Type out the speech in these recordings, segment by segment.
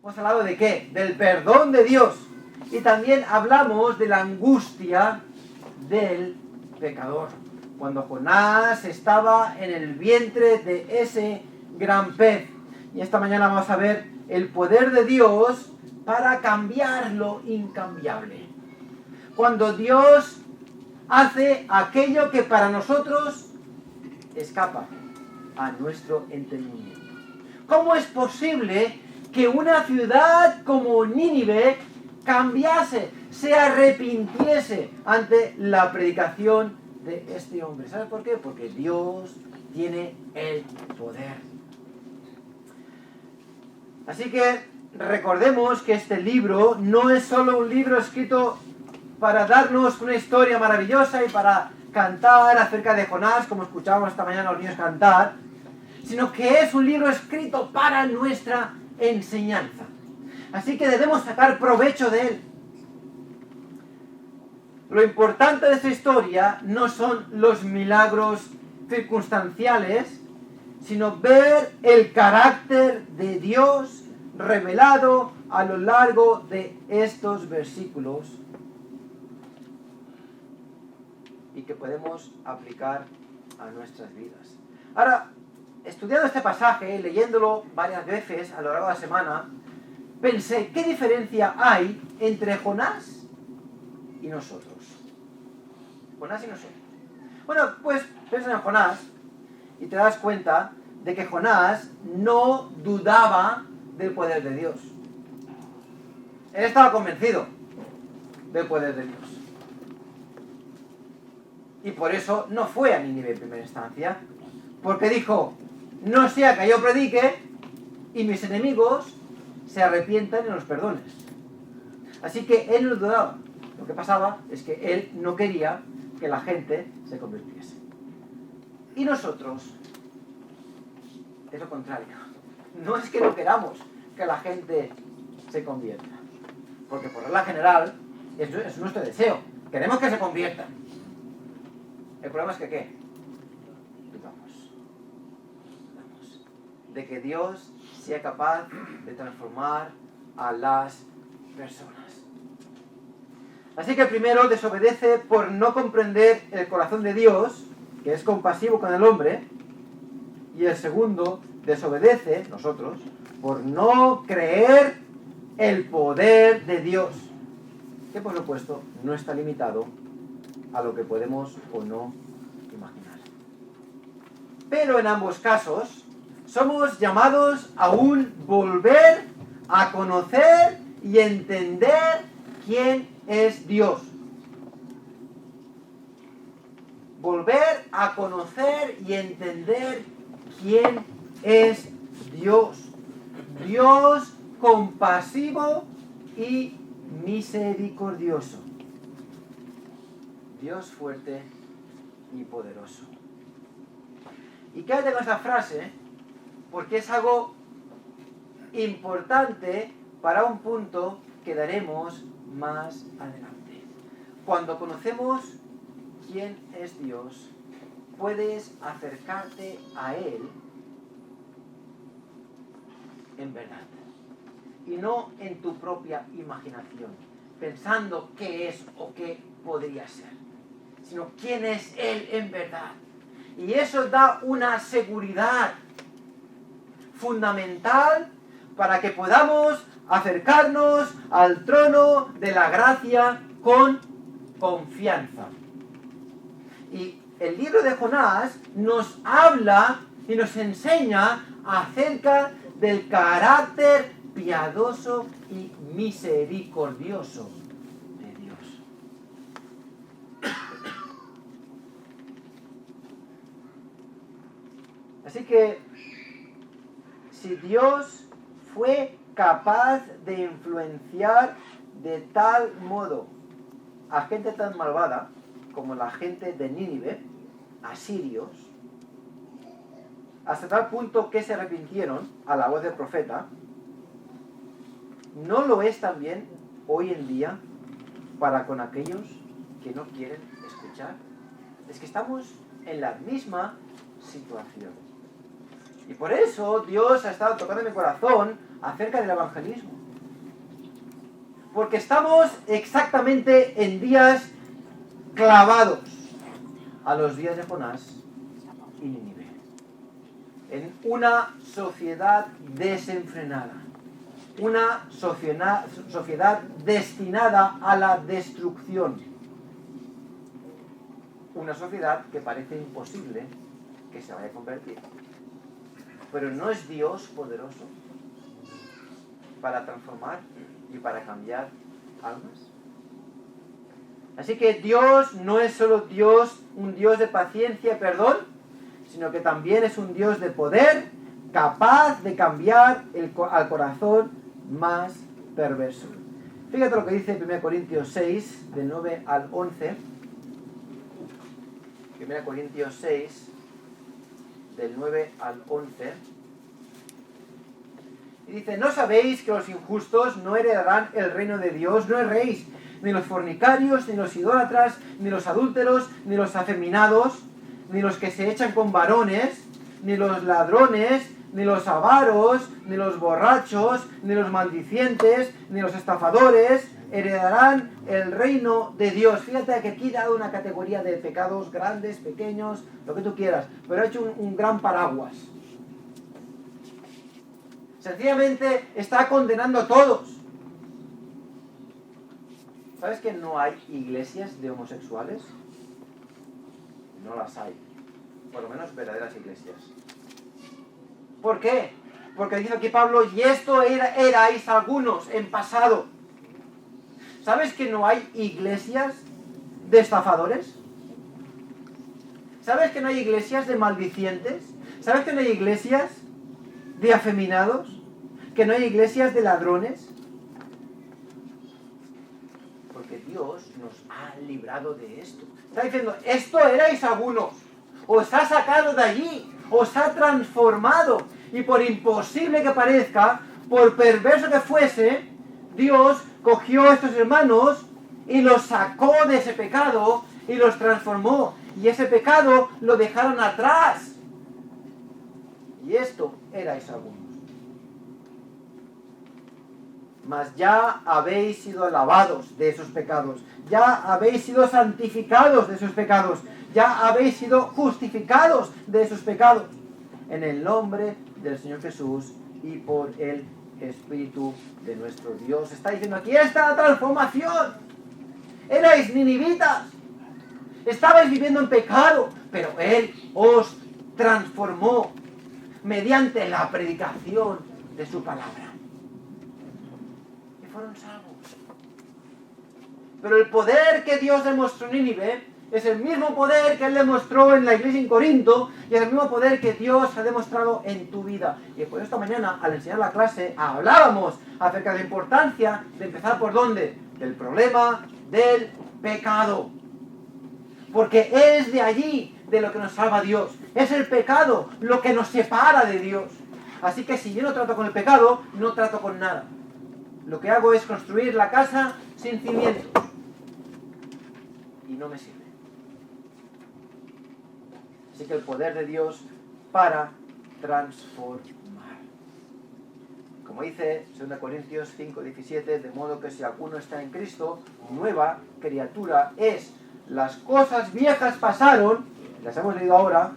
Hemos hablado de qué? Del perdón de Dios. Y también hablamos de la angustia del pecador. Cuando Jonás estaba en el vientre de ese gran pez. Y esta mañana vamos a ver el poder de Dios para cambiar lo incambiable. Cuando Dios hace aquello que para nosotros escapa a nuestro entendimiento. ¿Cómo es posible que una ciudad como Nínive cambiase, se arrepintiese ante la predicación de este hombre? ¿Sabes por qué? Porque Dios tiene el poder. Así que recordemos que este libro no es solo un libro escrito para darnos una historia maravillosa y para cantar acerca de Jonás, como escuchábamos esta mañana a los niños cantar, sino que es un libro escrito para nuestra enseñanza. Así que debemos sacar provecho de él. Lo importante de esta historia no son los milagros circunstanciales, sino ver el carácter de Dios revelado a lo largo de estos versículos y que podemos aplicar a nuestras vidas. Ahora, estudiando este pasaje, leyéndolo varias veces a lo largo de la semana, pensé, ¿qué diferencia hay entre Jonás y nosotros? Jonás y nosotros. Bueno, pues piensa en Jonás y te das cuenta de que Jonás no dudaba del poder de Dios. Él estaba convencido del poder de Dios. Y por eso no fue a Nínive en primera instancia. Porque dijo, no sea que yo predique y mis enemigos se arrepientan y los perdones. Así que él no dudaba. Lo que pasaba es que él no quería que la gente se convirtiese. Y nosotros, es lo contrario. No es que no queramos que la gente se convierta. Porque por regla general, es nuestro deseo. Queremos que se conviertan. El problema es que ¿qué? Dudamos de que Dios sea capaz de transformar a las personas. Así que el primero desobedece por no comprender el corazón de Dios, que es compasivo con el hombre, y el segundo desobedece, nosotros, por no creer el poder de Dios, que por supuesto no está limitado a lo que podemos o no imaginar. Pero en ambos casos somos llamados a un volver a conocer y entender quién es Dios. Volver a conocer y entender quién es Dios. Dios compasivo y misericordioso. Dios fuerte y poderoso. Y quédate con esta frase, porque es algo importante para un punto que daremos más adelante. Cuando conocemos quién es Dios, puedes acercarte a Él en verdad. Y no en tu propia imaginación, pensando qué es o qué podría ser, sino quién es Él en verdad. Y eso da una seguridad fundamental para que podamos acercarnos al trono de la gracia con confianza. Y el libro de Jonás nos habla y nos enseña acerca del carácter piadoso y misericordioso de Dios. Así que, si Dios fue capaz de influenciar de tal modo a gente tan malvada como la gente de Nínive, asirios, hasta tal punto que se arrepintieron a la voz del profeta, ¿no lo es también hoy en día para con aquellos que no quieren escuchar? Es que estamos en la misma situación. Y por eso Dios ha estado tocando mi corazón acerca del evangelismo. Porque estamos exactamente en días clavados a los días de Jonás y Nínive. En una sociedad desenfrenada. Una sociedad destinada a la destrucción. Una sociedad que parece imposible que se vaya a convertir. Pero ¿no es Dios poderoso para transformar y para cambiar almas? Así que Dios no es solo Dios, un Dios de paciencia y perdón, sino que también es un Dios de poder, capaz de cambiar al corazón más perverso. Fíjate lo que dice 1 Corintios 6, del 9 al 11. 1 Corintios 6, del 9 al 11. Y dice, ¿no sabéis que los injustos no heredarán el reino de Dios? No erréis, ni los fornicarios, ni los idólatras, ni los adúlteros, ni los afeminados, ni los que se echan con varones, ni los ladrones, ni los avaros, ni los borrachos, ni los maldicientes, ni los estafadores heredarán el reino de Dios. Fíjate que aquí he dado una categoría de pecados grandes, pequeños, lo que tú quieras, pero he hecho un gran paraguas. Sencillamente está condenando a todos. ¿Sabes que no hay iglesias de homosexuales? No las hay. Por lo menos verdaderas iglesias. ¿Por qué? Porque dice aquí Pablo, y esto erais algunos en pasado. ¿Sabes que no hay iglesias de estafadores? ¿Sabes que no hay iglesias de maldicientes? ¿Sabes que no hay iglesias de afeminados? ¿Que no hay iglesias de ladrones? Porque Dios nos ha librado de esto. Está diciendo, esto erais algunos. Os ha sacado de allí. Os ha transformado. Y por imposible que parezca, por perverso que fuese, Dios cogió a estos hermanos y los sacó de ese pecado y los transformó. Y ese pecado lo dejaron atrás. Y esto erais algunos. Mas ya habéis sido lavados de esos pecados. Ya habéis sido santificados de esos pecados. Ya habéis sido justificados de esos pecados. En el nombre del Señor Jesús y por el Espíritu de nuestro Dios. Está diciendo, aquí está la transformación. Erais ninivitas. Estabais viviendo en pecado, pero Él os transformó mediante la predicación de su palabra. Y fueron salvos. Pero el poder que Dios demostró en Nínive es el mismo poder que Él demostró en la iglesia en Corinto y es el mismo poder que Dios ha demostrado en tu vida. Y por esta mañana, al enseñar la clase, hablábamos acerca de la importancia de empezar por ¿dónde? Del problema del pecado. Porque es de allí de lo que nos salva Dios. Es el pecado lo que nos separa de Dios. Así que si yo no trato con el pecado, no trato con nada. Lo que hago es construir la casa sin cimientos. Y no me sirve. Así que el poder de Dios para transformar. Como dice 2 Corintios 5:17, de modo que si alguno está en Cristo, nueva criatura es. Las cosas viejas pasaron, las hemos leído ahora,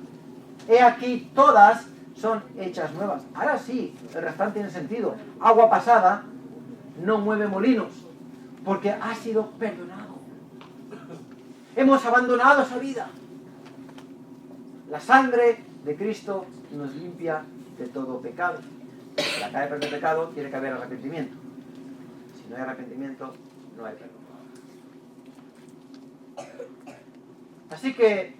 he aquí todas son hechas nuevas. Ahora sí, el restante tiene sentido. Agua pasada no mueve molinos, porque ha sido perdonado. Hemos abandonado esa vida. La sangre de Cristo nos limpia de todo pecado. Para caer por el pecado tiene que haber arrepentimiento. Si no hay arrepentimiento, no hay perdón. Así que,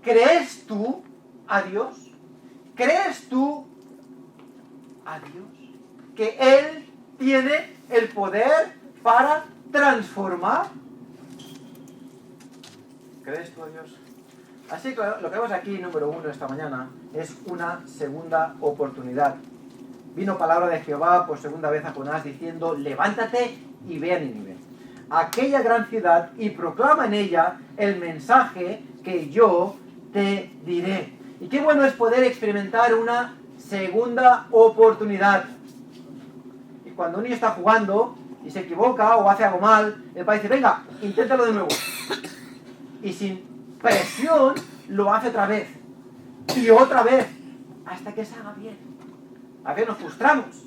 ¿crees tú a Dios? ¿Crees tú a Dios? Que Él tiene el poder para transformar. ¿Crees tú a Dios? Así que lo que vemos aquí, número 1 esta mañana, es una segunda oportunidad. Vino palabra de Jehová por segunda vez a Jonás diciendo, levántate y ve a Nínive, aquella gran ciudad, y proclama en ella el mensaje que yo te diré. Y qué bueno es poder experimentar una segunda oportunidad. Y cuando un niño está jugando y se equivoca o hace algo mal, el padre dice, venga, inténtalo de nuevo. Y sin presión lo hace otra vez. Y otra vez. Hasta que se haga bien. A veces nos frustramos.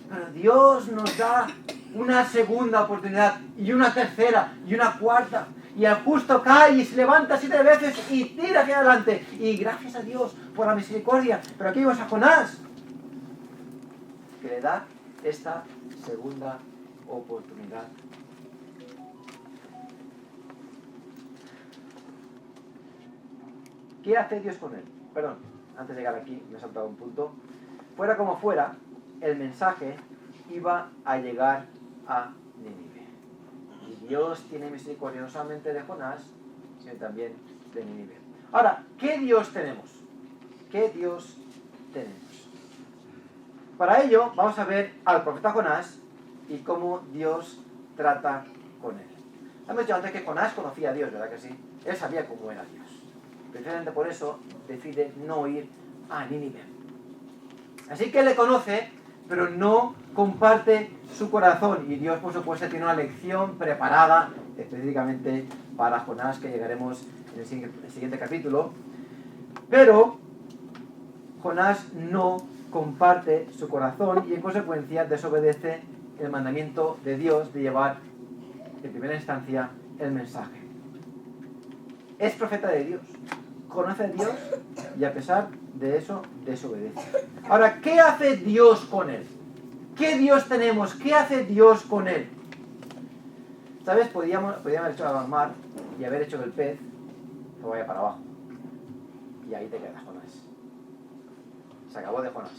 Pero Dios nos da una segunda oportunidad. Y una tercera. Y una cuarta. Y el justo cae y se levanta 7 veces y tira hacia adelante. Y gracias a Dios por la misericordia. Pero aquí vemos a Jonás, que le da esta segunda oportunidad. ¿Qué hace Dios con él? Perdón, antes de llegar aquí me he saltado un punto. Fuera como fuera, el mensaje iba a llegar a Nínive. Y Dios tiene misericordia no solamente de Jonás, sino también de Nínive. Ahora, ¿qué Dios tenemos? ¿Qué Dios tenemos? Para ello, vamos a ver al profeta Jonás y cómo Dios trata con él. Hemos dicho antes que Jonás conocía a Dios, ¿verdad que sí? Él sabía cómo era Dios. Precisamente por eso decide no ir a Nínive. Así que él le conoce, pero no comparte su corazón. Y Dios, por supuesto, tiene una lección preparada específicamente para Jonás, que llegaremos en el siguiente capítulo. Pero Jonás no comparte su corazón y en consecuencia desobedece el mandamiento de Dios de llevar en primera instancia el mensaje. Es profeta de Dios, conoce a Dios y a pesar de eso desobedece. Ahora, ¿qué hace Dios con él? ¿Qué Dios tenemos? ¿Qué hace Dios con él? ¿Sabes? Podíamos haber hecho al mar y haber hecho que el pez se vaya para abajo. Y ahí te quedas, Jonás. Se acabó de Jonás.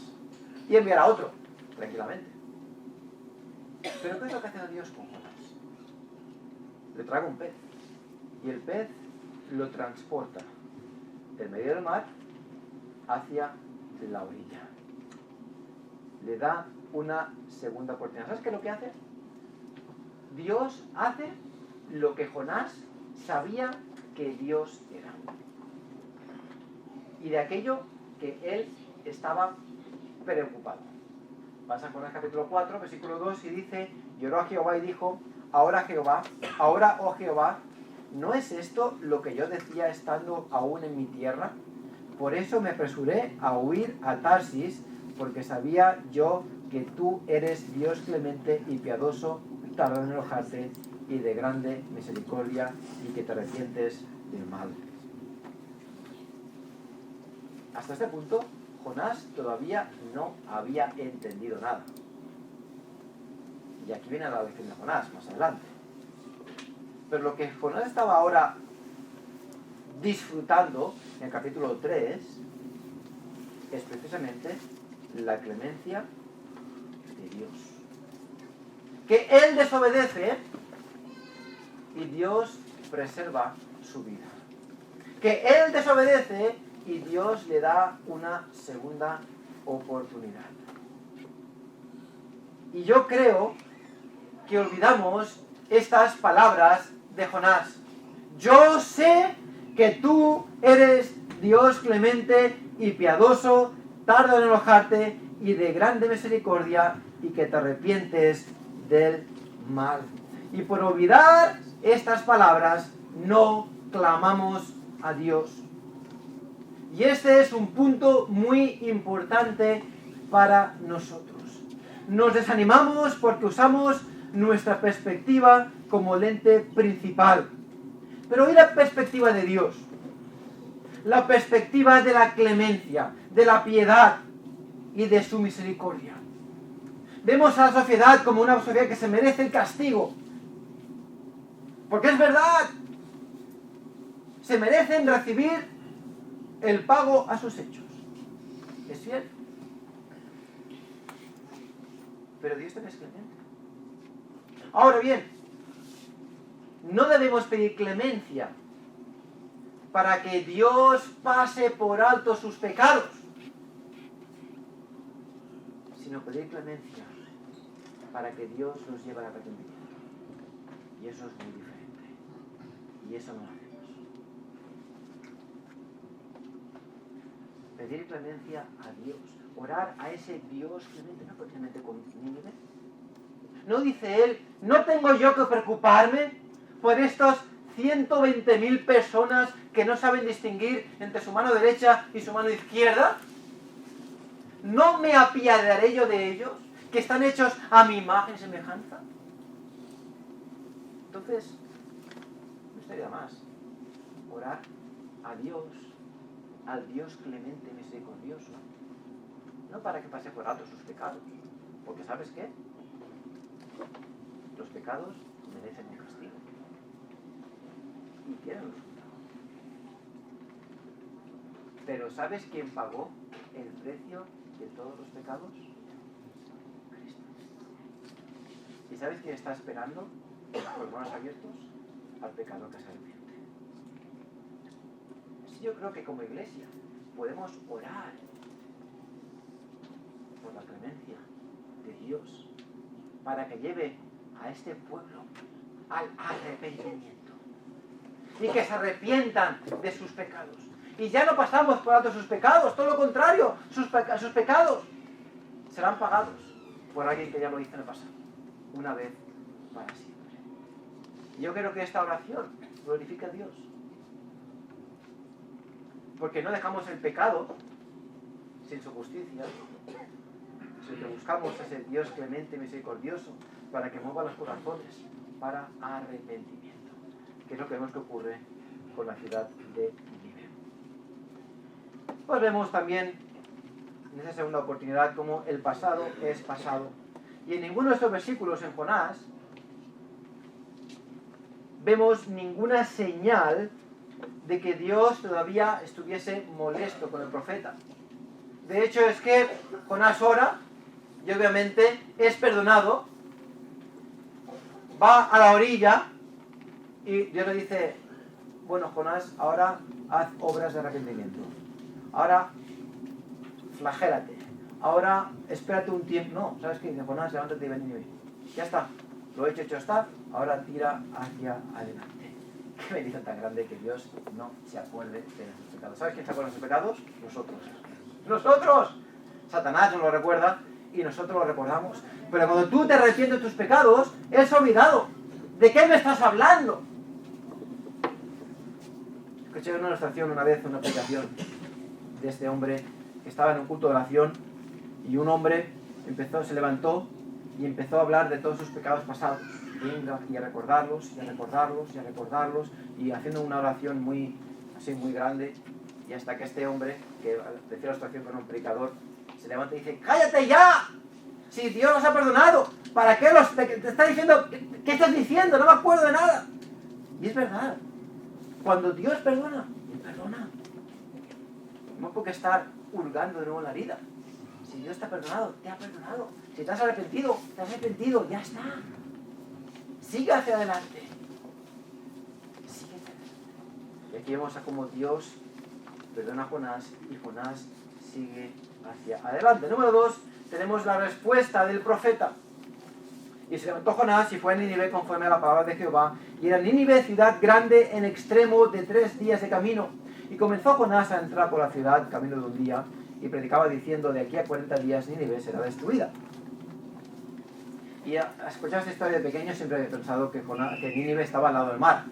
Y enviar a otro, tranquilamente. Pero ¿qué es lo que hace Dios con Jonás? Le traga un pez. Y el pez lo transporta del medio del mar hacia la orilla. Le da una segunda oportunidad. ¿Sabes qué es lo que hace? Dios hace lo que Jonás sabía que Dios era. Y de aquello que él estaba preocupado. Vas a Jonás capítulo 4, versículo 2, y dice, lloró a Jehová y dijo, ahora, oh Jehová, ¿no es esto lo que yo decía estando aún en mi tierra? Por eso me apresuré a huir a Tarsis, porque sabía yo que tú eres Dios clemente y piadoso, tardado en enojarte y de grande misericordia, y que te arrepientes del mal. Hasta este punto, Jonás todavía no había entendido nada. Y aquí viene la lección de Jonás, más adelante. Pero lo que Jonás estaba ahora disfrutando en el capítulo 3 es precisamente la clemencia de Dios. Que él desobedece y Dios preserva su vida. Que él desobedece y Dios le da una segunda oportunidad. Y yo creo que olvidamos estas palabras de Jonás. Yo sé que tú eres Dios clemente y piadoso, tardo en enojarte y de grande misericordia, y que te arrepientes del mal. Y por olvidar estas palabras no clamamos a Dios. Y este es un punto muy importante para nosotros. Nos desanimamos porque usamos nuestra perspectiva como lente principal. Pero ¿y la perspectiva de Dios? La perspectiva de la clemencia, de la piedad y de su misericordia. Vemos a la sociedad como una sociedad que se merece el castigo. Porque es verdad. Se merecen recibir el pago a sus hechos. Es cierto. Pero Dios también es clemente. Ahora bien, no debemos pedir clemencia para que Dios pase por alto sus pecados, sino pedir clemencia para que Dios los lleve al arrepentimiento. Y eso es muy diferente. Y eso no lo hacemos. pedir clemencia a Dios, orar a ese Dios clemente, no precisamente con Nínive. ¿No dice él, no tengo yo que preocuparme por estos 120.000 personas que no saben distinguir entre su mano derecha y su mano izquierda? ¿No me apiadaré yo de ellos, que están hechos a mi imagen y semejanza? Entonces, no estaría más orar a Dios, al Dios clemente y misericordioso, no para que pase por alto sus pecados, porque ¿sabes qué? Los pecados merecen un castigo y tienen un resultado. Pero ¿sabes quién pagó el precio de todos los pecados? Cristo. ¿Y sabes quién está esperando con los brazos abiertos? Al pecador que se arrepiente. Así yo creo que como iglesia podemos orar por la clemencia de Dios para que lleve a este pueblo al arrepentimiento y que se arrepientan de sus pecados. Y ya no pasamos por alto sus pecados, todo lo contrario, sus pecados serán pagados por alguien que ya lo hizo en el pasado, una vez para siempre. Y yo creo que esta oración glorifica a Dios, porque no dejamos el pecado sin su justicia, sino que buscamos a ese Dios clemente y misericordioso para que mueva los corazones para arrepentimiento, que es lo que vemos que ocurre con la ciudad de Nínive. Pues vemos también en esa segunda oportunidad cómo el pasado es pasado. Y en ninguno de estos versículos en Jonás vemos ninguna señal de que Dios todavía estuviese molesto con el profeta. De hecho es que Jonás ora y obviamente es perdonado, va a la orilla y Dios le dice, bueno Jonás, ahora haz obras de arrepentimiento, ahora flagélate, ahora espérate un tiempo. No, ¿sabes qué? Dice Jonás, levántate y ven a Nínive. Ya está, lo hecho está, ahora tira hacia adelante. Qué bendición tan grande que Dios no se acuerde de nuestros pecados. ¿Sabes quién se acuerda de nuestros pecados? Nosotros. ¡Nosotros! Satanás nos lo recuerda y nosotros lo recordamos. Pero cuando tú te arrepientes de tus pecados, Él se ha olvidado. ¿De qué me estás hablando? Escuché en una ilustración una vez, una aplicación de este hombre que estaba en un culto de oración y un hombre se levantó y empezó a hablar de todos sus pecados pasados. Venga, y a recordarlos, y a recordarlos, y a recordarlos, y haciendo una oración muy grande, y hasta que este hombre, que decía la situación con un predicador, se levanta y dice, ¡cállate ya! Si Dios nos ha perdonado, ¿para qué te está diciendo? ¿Qué estás diciendo? No me acuerdo de nada. Y es verdad, cuando Dios perdona, Él perdona. No hay por qué estar hurgando de nuevo en la vida. Si Dios te ha perdonado, te ha perdonado. Si te has arrepentido, ya está. Sigue hacia adelante. Sigue hacia adelante. Y aquí vemos a cómo Dios perdona a Jonás y Jonás sigue hacia adelante. Número 2, tenemos la respuesta del profeta. Y se levantó Jonás y fue a Nínive conforme a la palabra de Jehová. Y era Nínive ciudad grande en extremo de 3 días de camino. Y comenzó Jonás a entrar por la ciudad camino de un día y predicaba diciendo, de aquí a 40 días Nínive será destruida. Y a escuchar esta historia de pequeño siempre había pensado que Nínive estaba al lado del mar.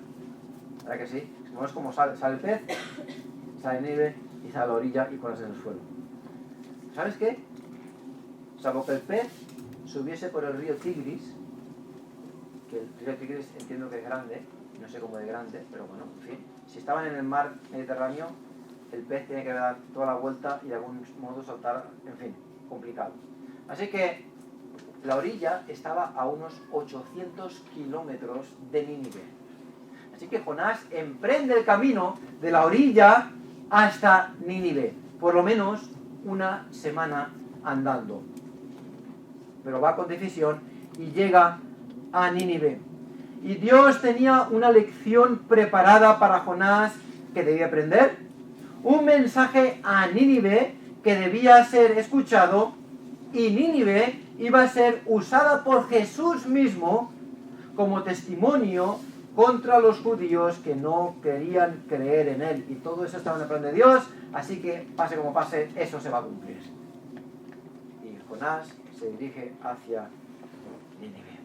¿Verdad que sí? Es como sale el pez, sale Nínive y sale a la orilla y Jonás en el suelo. ¿Sabes qué? Salvo que el pez subiese por el río Tigris, que el río Tigris entiendo que es grande, no sé cómo de grande, pero bueno, en fin. Si estaban en el mar Mediterráneo, el pez tiene que dar toda la vuelta y de algún modo saltar, en fin, complicado. Así que la orilla estaba a unos 800 kilómetros de Nínive. Así que Jonás emprende el camino de la orilla hasta Nínive, por lo menos una semana andando. Pero va con decisión y llega a Nínive. Y Dios tenía una lección preparada para Jonás que debía aprender, un mensaje a Nínive que debía ser escuchado, y Nínive iba a ser usada por Jesús mismo como testimonio contra los judíos que no querían creer en él. Y todo eso estaba en el plan de Dios, así que pase como pase, eso se va a cumplir. Y Jonás se dirige hacia Nínive.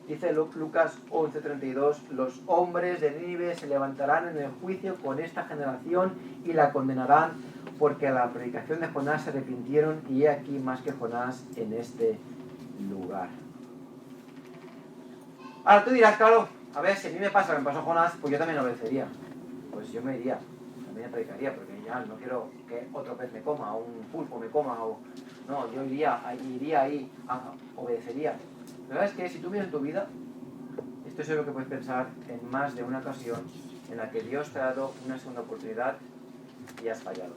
Dice Lucas 11:32, los hombres de Nínive se levantarán en el juicio con esta generación y la condenarán, porque a la predicación de Jonás se arrepintieron, y he aquí más que Jonás en este lugar. Ahora tú dirás, claro, a ver, si a mí me pasa lo que me pasó a Jonás, pues yo también obedecería. Pues yo me iría, también predicaría, porque ya no quiero que otro pez me coma, o un pulpo me coma, o... No, yo iría ahí, obedecería. La verdad es que si tú miras tu vida, estoy seguro que puedes pensar en más de una ocasión en la que Dios te ha dado una segunda oportunidad y has fallado.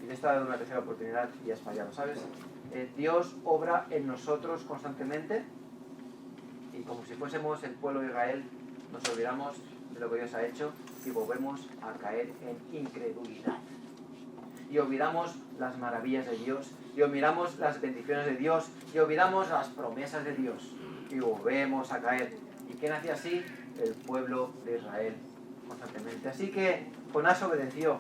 Y Dios te ha dado una tercera oportunidad y has fallado, ¿sabes? Dios obra en nosotros constantemente, y como si fuésemos el pueblo de Israel, nos olvidamos de lo que Dios ha hecho y volvemos a caer en incredulidad. Y olvidamos las maravillas de Dios, y olvidamos las bendiciones de Dios, y olvidamos las promesas de Dios, y volvemos a caer. ¿Y quién hacía así? El pueblo de Israel, constantemente. Así que Jonás obedeció,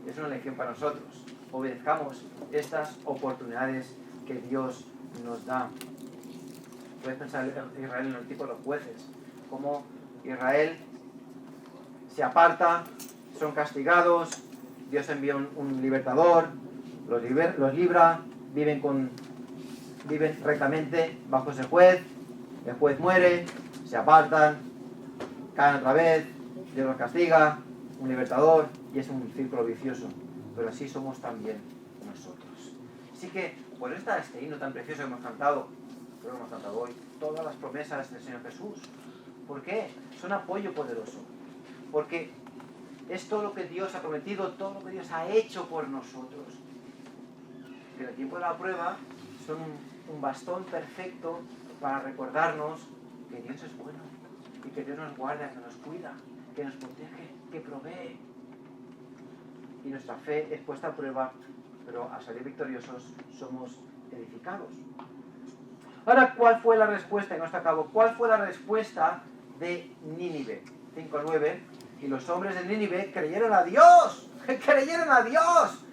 es una lección para nosotros. Obedezcamos estas oportunidades que Dios nos da. Puedes pensar en Israel en el tipo de los jueces, como Israel se aparta, son castigados, Dios envía un libertador, los libra, viven rectamente bajo ese juez, el juez muere, se apartan, caen otra vez, Dios los castiga, un libertador, y es un círculo vicioso. Pero así somos también nosotros. Así que, por este himno tan precioso que hemos cantado, hoy, todas las promesas del Señor Jesús. ¿Por qué? Son apoyo poderoso. Porque es todo lo que Dios ha prometido, todo lo que Dios ha hecho por nosotros. Que en el tiempo de la prueba son un bastón perfecto para recordarnos que Dios es bueno, y que Dios nos guarda, que nos cuida, que nos protege, que provee. Y nuestra fe es puesta a prueba, pero al salir victoriosos somos edificados. Ahora, ¿cuál fue la respuesta? Y no está a cabo. ¿Cuál fue la respuesta de Nínive? 5:9. Y los hombres de Nínive creyeron a Dios. ¡Creyeron a Dios!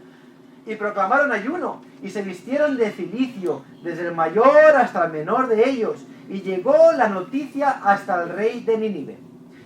Y proclamaron ayuno. Y se vistieron de cilicio, desde el mayor hasta el menor de ellos. Y llegó la noticia hasta el rey de Nínive.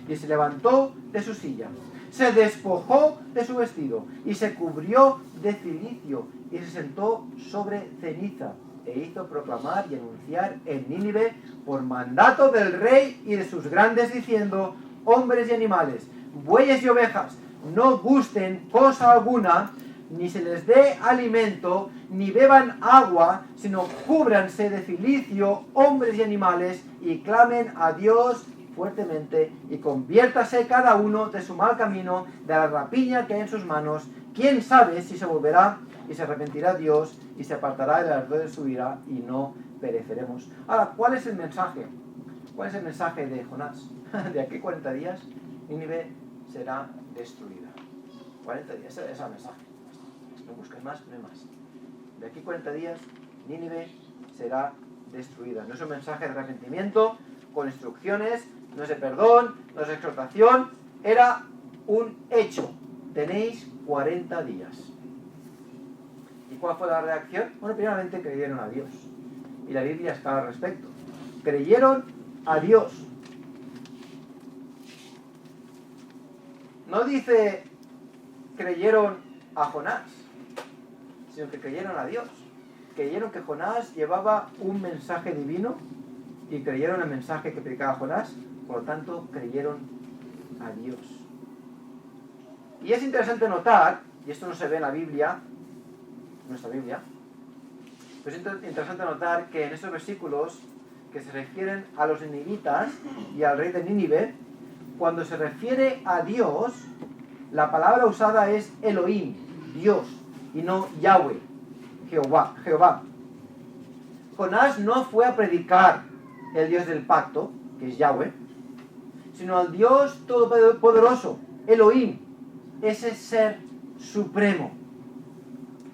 Y se levantó de su silla. Se despojó de su vestido. Y se cubrió de cilicio. Y se sentó sobre ceniza. E hizo proclamar y anunciar en Nínive por mandato del rey y de sus grandes, diciendo: hombres y animales, bueyes y ovejas, no gusten cosa alguna, ni se les dé alimento, ni beban agua, sino cúbranse de cilicio, hombres y animales, y clamen a Dios fuertemente, y conviértase cada uno de su mal camino, de la rapiña que hay en sus manos. ¿Quién sabe si se volverá y se arrepentirá Dios y se apartará del ardor de su ira y no pereceremos? Ahora, ¿cuál es el mensaje? ¿Cuál es el mensaje de Jonás? De aquí 40 días, Nínive será destruida. 40 días, ese es el mensaje. No busques más, no hay más. De aquí 40 días, Nínive será destruida. No es un mensaje de arrepentimiento, con instrucciones, no es de perdón, no es de exhortación, era un hecho. Tenéis 40 días. ¿Y cuál fue la reacción? Bueno, primeramente creyeron a Dios. Y la Biblia está al respecto. Creyeron a Dios. No dice creyeron a Jonás, sino que creyeron a Dios. Creyeron que Jonás llevaba un mensaje divino y creyeron el mensaje que predicaba Jonás, por lo tanto creyeron a Dios. Y es interesante notar, y esto no se ve en la Biblia, nuestra Biblia, pero es interesante notar que en esos versículos que se refieren a los ninivitas y al rey de Nínive, cuando se refiere a Dios, la palabra usada es Elohim, Dios, y no Yahweh, Jehová. Jonás no fue a predicar el Dios del pacto, que es Yahweh, sino al Dios todopoderoso, Elohim, ese ser supremo.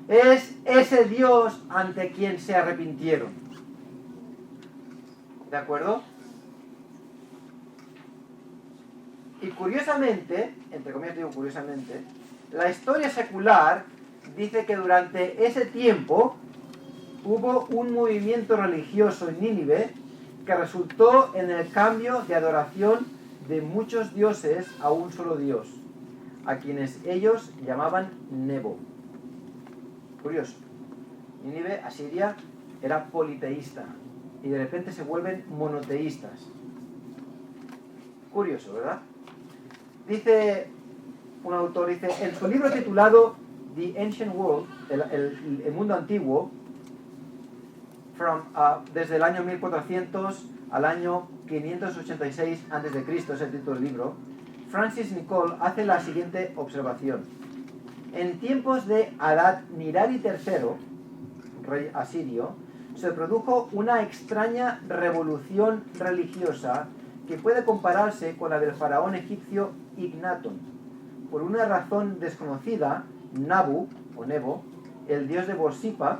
Es ese Dios ante quien se arrepintieron. ¿De acuerdo? Y curiosamente, entre comillas digo curiosamente, la historia secular dice que durante ese tiempo hubo un movimiento religioso en Nínive que resultó en el cambio de adoración de muchos dioses a un solo dios, a quienes ellos llamaban Nebo. Curioso. Nínive, Asiria, era politeísta y de repente se vuelven monoteístas. Curioso, ¿verdad? Dice un autor, dice, en su libro titulado The Ancient World, el mundo antiguo, desde el año 1400 al año 586 a.C., es el título del libro, Francis Nicole hace la siguiente observación. En tiempos de Adad-Nirari III, rey asirio, se produjo una extraña revolución religiosa que puede compararse con la del faraón egipcio Ignaton. Por una razón desconocida, Nabu, o Nebo, el dios de Bosipa,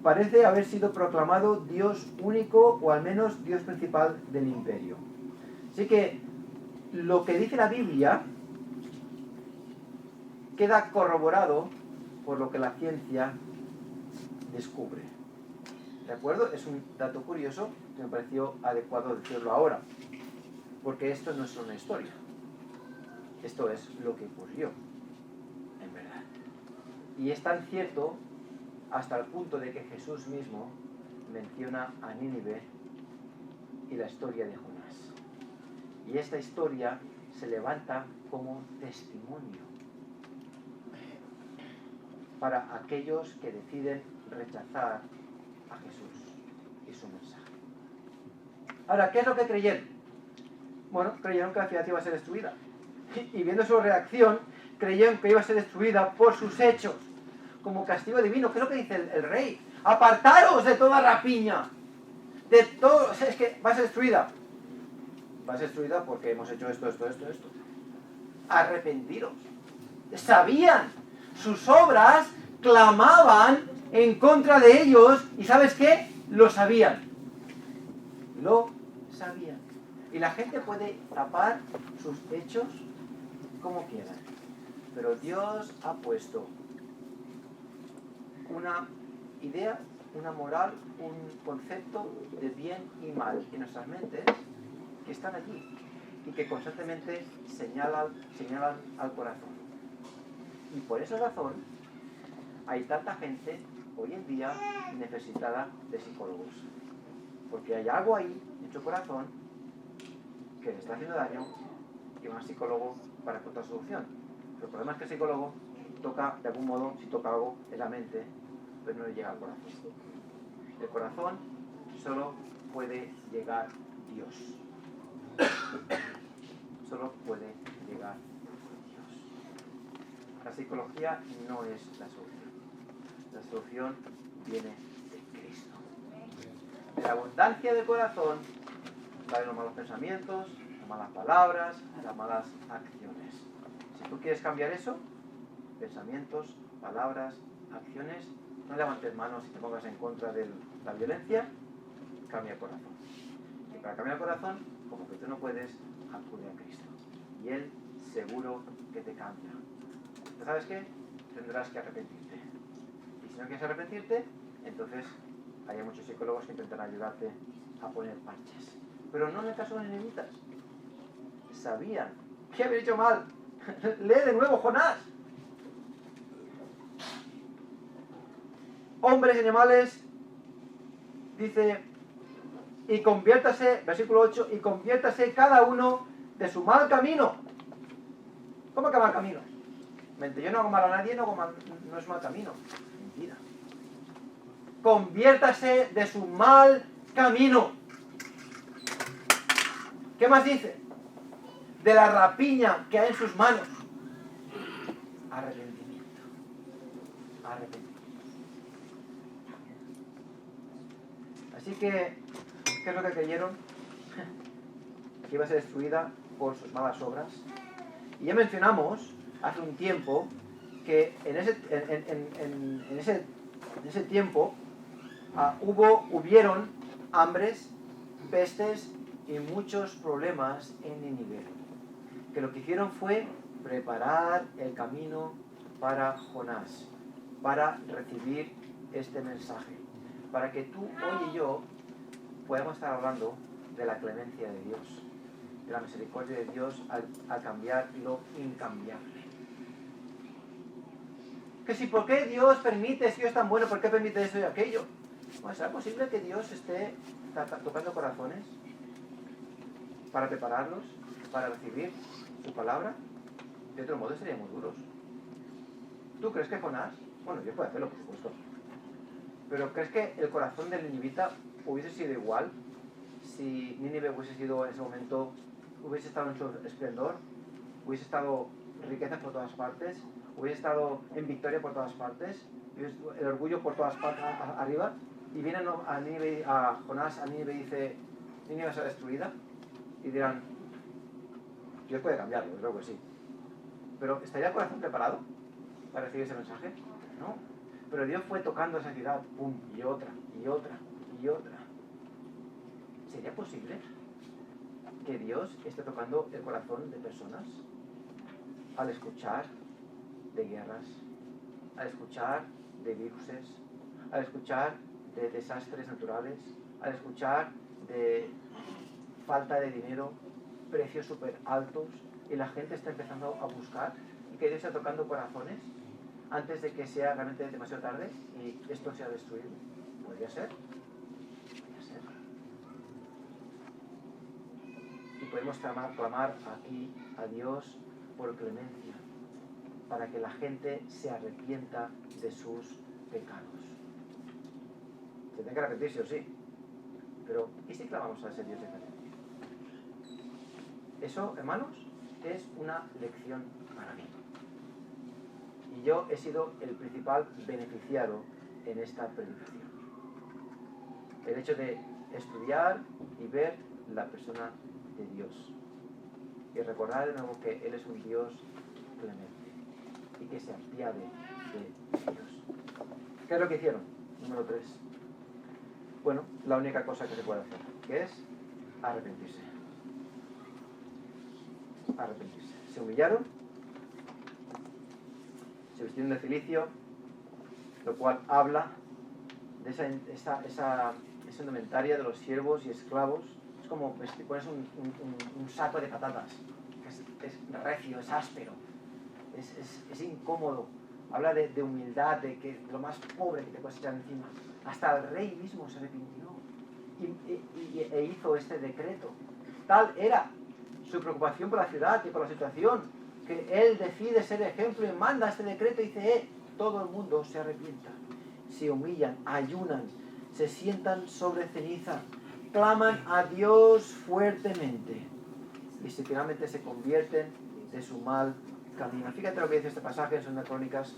parece haber sido proclamado dios único o al menos dios principal del imperio. Así que lo que dice la Biblia queda corroborado por lo que la ciencia descubre. ¿De acuerdo? Es un dato curioso que me pareció adecuado decirlo ahora, porque esto no es una historia. Esto es lo que ocurrió, en verdad. Y es tan cierto hasta el punto de que Jesús mismo menciona a Nínive y la historia de Jonás. Y esta historia se levanta como testimonio para aquellos que deciden rechazar a Jesús y su mensaje. Ahora, ¿qué es lo que creyeron? Bueno, creyeron que la ciudad iba a ser destruida. Y viendo su reacción, creyeron que iba a ser destruida por sus hechos, como castigo divino. ¿Qué es lo que dice el rey? Apartaros de toda rapiña. De todo. Es que va a ser destruida. Va a ser destruida porque hemos hecho esto. Arrepentiros. Sabían. Sus obras clamaban en contra de ellos. ¿Y sabes qué? Lo sabían. Lo sabían. Y la gente puede tapar sus hechos como quieran. Pero Dios ha puesto una idea, una moral, un concepto de bien y mal en nuestras mentes que están allí y que constantemente señalan al corazón. Y por esa razón hay tanta gente hoy en día necesitada de psicólogos. Porque hay algo ahí en su corazón que le está haciendo daño y va a un psicólogo para encontrar solución. Pero el problema es que el psicólogo toca, de algún modo, si toca algo en la mente, pero no le llega al corazón. El corazón solo puede llegar Dios. Solo puede llegar Dios. La psicología no es la solución. La solución viene de Cristo. De la abundancia del corazón salen los malos pensamientos, las malas palabras, las malas acciones. Si tú quieres cambiar eso, pensamientos, palabras, acciones, no levantes manos y te pongas en contra de la violencia, cambia el corazón. Y para cambiar el corazón, como que tú no puedes, acude a Cristo. Y Él seguro que te cambia. ¿Pero sabes qué? Tendrás que arrepentirte. Y si no quieres arrepentirte, entonces hay muchos psicólogos que intentarán ayudarte a poner parches. Pero no en el caso de los ninivitas. Sabían que habían hecho mal. Lee de nuevo Jonás. Hombres y animales, dice, y conviértase, versículo 8, y conviértase cada uno de su mal camino. ¿Cómo que mal camino? Mente, yo no hago mal a nadie, no es mal camino. Mentira. Conviértase de su mal camino. ¿Qué más dice? De la rapiña que hay en sus manos. Arrepentimiento. Arrepentimiento. Así que, ¿qué es lo que creyeron? Que iba a ser destruida por sus malas obras. Y ya mencionamos hace un tiempo que en ese tiempo hubieron hambres, pestes y muchos problemas en Nínive. que lo que hicieron fue preparar el camino para Jonás, para recibir este mensaje, para que tú, hoy y yo podamos estar hablando de la clemencia de Dios, de la misericordia de Dios al cambiar lo incambiable. Que si, ¿por qué Dios permite, si Dios es tan bueno, por qué permite eso y aquello? Bueno, ¿será posible que Dios esté tocando corazones para prepararlos, para recibir su palabra? De otro modo seríamos duros. ¿Tú crees que Jonás? Bueno, Dios puede hacerlo, por supuesto. Pero ¿crees que el corazón del ninivita hubiese sido igual si Nínive hubiese sido en ese momento, hubiese estado en su esplendor, hubiese estado riqueza por todas partes, hubiese estado en victoria por todas partes, el orgullo por todas partes arriba, y viene a Nínive, a Jonás, a Nínive y dice, Nínive será destruida, y dirán, Dios puede cambiarlo, creo que sí. Pero ¿estaría el corazón preparado para recibir ese mensaje? No. Pero Dios fue tocando esa ciudad, pum, y otra, y otra, y otra. ¿Sería posible que Dios esté tocando el corazón de personas al escuchar de guerras, al escuchar de viruses, al escuchar de desastres naturales, al escuchar de falta de dinero, precios súper altos, y la gente está empezando a buscar, y que Dios está tocando corazones antes de que sea realmente demasiado tarde y esto sea destruido? ¿Podría ser? Podría ser. Y podemos clamar aquí a Dios por clemencia, para que la gente se arrepienta de sus pecados. Se tiene que arrepentirse, o sí. Pero, ¿y si clamamos a ese Dios de clemencia? Eso, hermanos, es una lección para mí. Y yo he sido el principal beneficiado en esta predicación. El hecho de estudiar y ver la persona de Dios. Y recordar de nuevo que Él es un Dios clemente y que se apiade de Dios. ¿Qué es lo que hicieron? Número 3. Bueno, la única cosa que se puede hacer, que es arrepentirse. Arrepentirse. Se humillaron, se vistieron de cilicio, lo cual habla de esa indumentaria de los siervos y esclavos. Es como pones un saco de patatas, que es recio, es áspero, es incómodo. Habla de humildad, de que lo más pobre que te puedes echar encima. Hasta el rey mismo se arrepintió e hizo este decreto. Tal era su preocupación por la ciudad y por la situación, que él decide ser ejemplo y manda este decreto y dice, todo el mundo se arrepienta, se humillan, ayunan, se sientan sobre ceniza, claman a Dios fuertemente y finalmente se convierten de su mal camino. Fíjate lo que dice este pasaje en 2 Crónicas: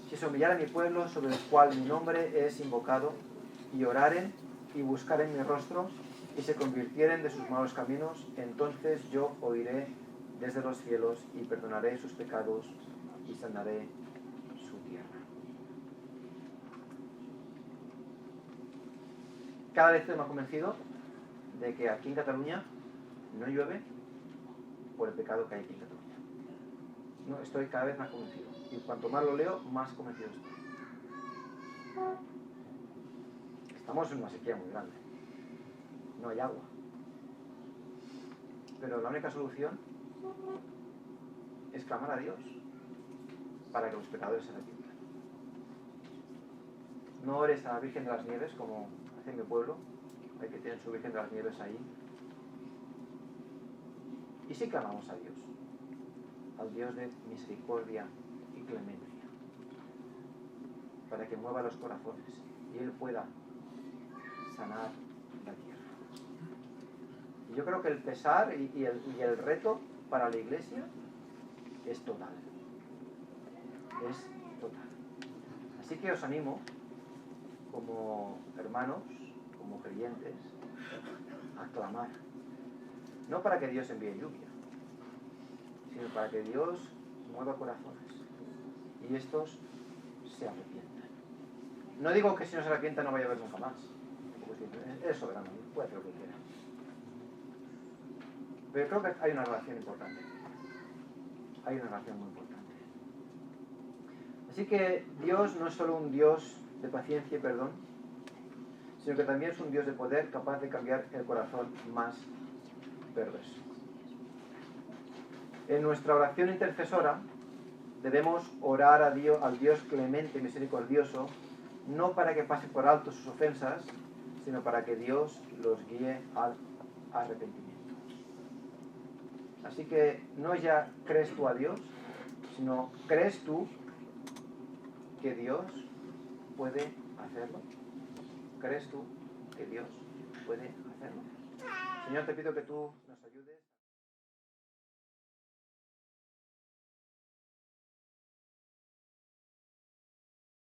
si se humillara mi pueblo sobre el cual mi nombre es invocado, y oraren y buscaren mi rostro y se convirtieren de sus malos caminos, entonces yo oiré desde los cielos y perdonaré sus pecados y sanaré su tierra. Cada vez estoy más convencido de que aquí en Cataluña no llueve por el pecado que hay aquí en Cataluña. No, estoy cada vez más convencido. Y cuanto más lo leo, más convencido estoy. Estamos en una sequía muy grande. No hay agua. Pero la única solución es clamar a Dios para que los pecadores se arrepientan. No ores a la Virgen de las Nieves como hace en mi pueblo, hay que tener su Virgen de las Nieves ahí. Y sí clamamos a Dios, al Dios de misericordia y clemencia, para que mueva los corazones y Él pueda sanar la tierra. Y yo creo que el pesar y el reto para la Iglesia es total. Es total. Así que os animo, como hermanos, como creyentes, a clamar. No para que Dios envíe lluvia, sino para que Dios mueva corazones y estos se arrepientan. No digo que si no se arrepientan no vaya a haber nunca más. Es soberano, puede hacer lo que quiera. Pero creo que hay una relación importante. hay una relación muy importante. Así que Dios no es solo un Dios de paciencia y perdón, sino que también es un Dios de poder capaz de cambiar el corazón más perverso. En nuestra oración intercesora debemos orar a Dios, al Dios clemente y misericordioso, no para que pase por alto sus ofensas, sino para que Dios los guíe al arrepentimiento. Así que no ya crees tú a Dios, sino crees tú que Dios puede hacerlo. ¿Crees tú que Dios puede hacerlo? Señor, te pido que tú nos ayudes.